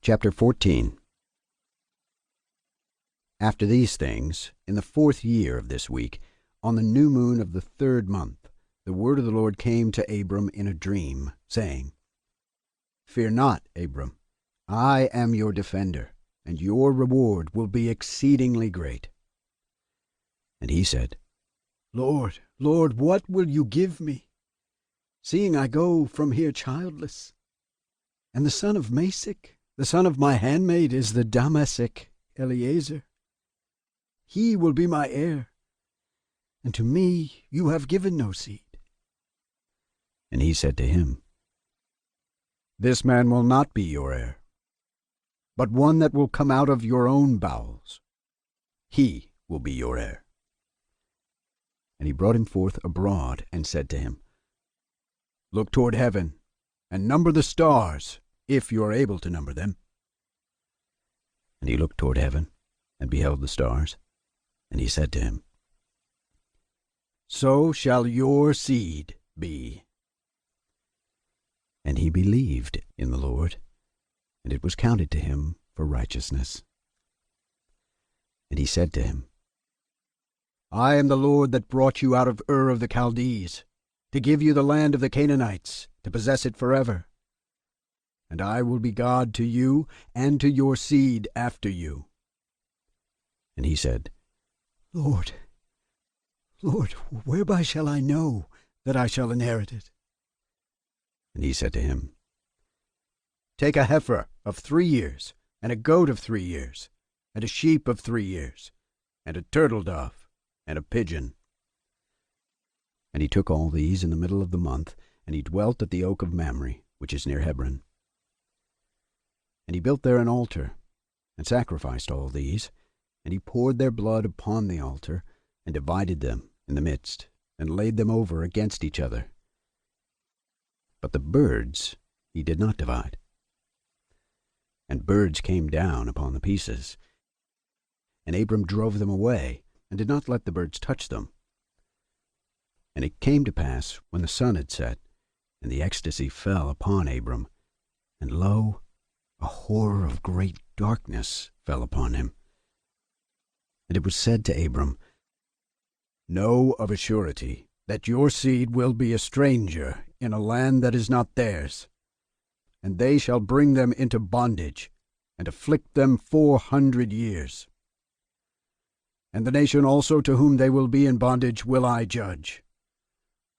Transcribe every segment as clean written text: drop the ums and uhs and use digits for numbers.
Chapter 14. After these things, in the 4th year of this week, on the new moon of the 3rd month, the word of the Lord came to Abram in a dream, saying, Fear not, Abram, I am your defender, and your reward will be exceedingly great. And he said, Lord, Lord, what will you give me, seeing I go from here childless? And the son of Masech, the son of my handmaid, is the Damascene Eliezer. He will be my heir, and to me you have given no seed. And he said to him, This man will not be your heir, but one that will come out of your own bowels. He will be your heir. And he brought him forth abroad, and said to him, Look toward heaven, and number the stars, if you are able to number them. And he looked toward heaven, and beheld the stars, and he said to him, So shall your seed be. And he believed in the Lord, and it was counted to him for righteousness. And he said to him, I am the Lord that brought you out of Ur of the Chaldees, to give you the land of the Canaanites, to possess it forever. And I will be God to you and to your seed after you. And he said, Lord, Lord, whereby shall I know that I shall inherit it? And he said to him, Take a heifer of 3 years, and a goat of 3 years, and a sheep of 3 years, and a turtle dove, and a pigeon. And he took all these in the middle of the month, and he dwelt at the oak of Mamre, which is near Hebron. And he built there an altar, and sacrificed all these, and he poured their blood upon the altar, and divided them in the midst, and laid them over against each other. But the birds he did not divide. And birds came down upon the pieces, and Abram drove them away, and did not let the birds touch them. And it came to pass, when the sun had set, and the ecstasy fell upon Abram, and lo, a horror of great darkness fell upon him. And it was said to Abram, Know of a surety that your seed will be a stranger in a land that is not theirs, and they shall bring them into bondage, and afflict them 400 years. And the nation also to whom they will be in bondage will I judge.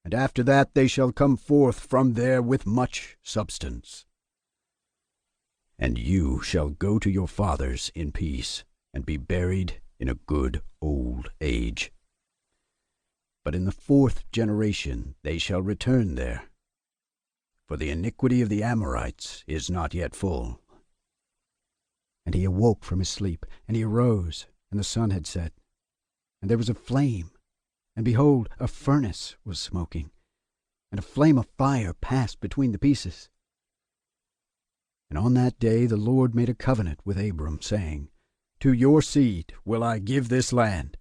And after that they shall come forth from there with much substance. And you shall go to your fathers in peace, and be buried in a good old age. But in the 4th generation they shall return there, for the iniquity of the Amorites is not yet full. And he awoke from his sleep, and he arose, and the sun had set. And there was a flame, and behold, a furnace was smoking, and a flame of fire passed between the pieces. And on that day the Lord made a covenant with Abram, saying, To your seed will I give this land,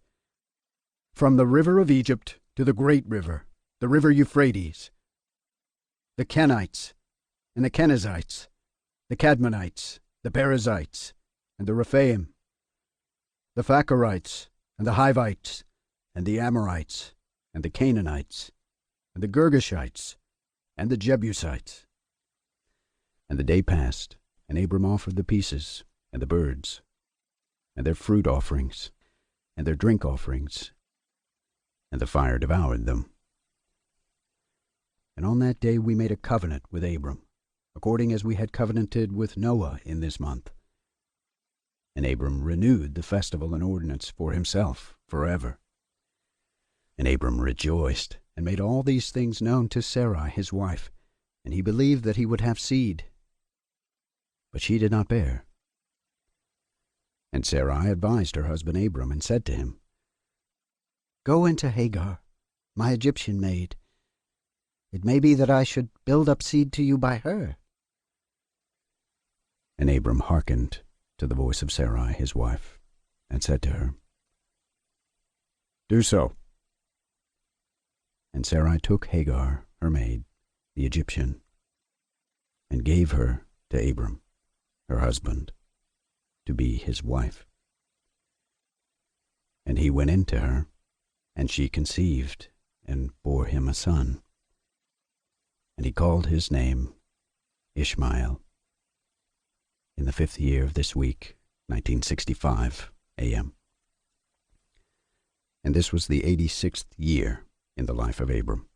from the river of Egypt to the great river, the river Euphrates, the Kenites, and the Kenizzites, the Cadmonites, the Perizzites, and the Rephaim, the Phacharites, and the Hivites, and the Amorites, and the Canaanites, and the Girgashites, and the Jebusites. And the day passed, and Abram offered the pieces, and the birds, and their fruit offerings, and their drink offerings, and the fire devoured them. And on that day we made a covenant with Abram, according as we had covenanted with Noah in this month. And Abram renewed the festival and ordinance for himself forever. And Abram rejoiced, and made all these things known to Sarai his wife, and he believed that he would have seed. But she did not bear. And Sarai advised her husband Abram, and said to him, Go into Hagar, my Egyptian maid. It may be that I should build up seed to you by her. And Abram hearkened to the voice of Sarai his wife, and said to her, Do so. And Sarai took Hagar, her maid, the Egyptian, and gave her to Abram. her husband, to be his wife. And he went in to her, and she conceived, and bore him a son. And he called his name Ishmael. In the 5th year of this week, 1965 a.m. And this was the 86th year in the life of Abram.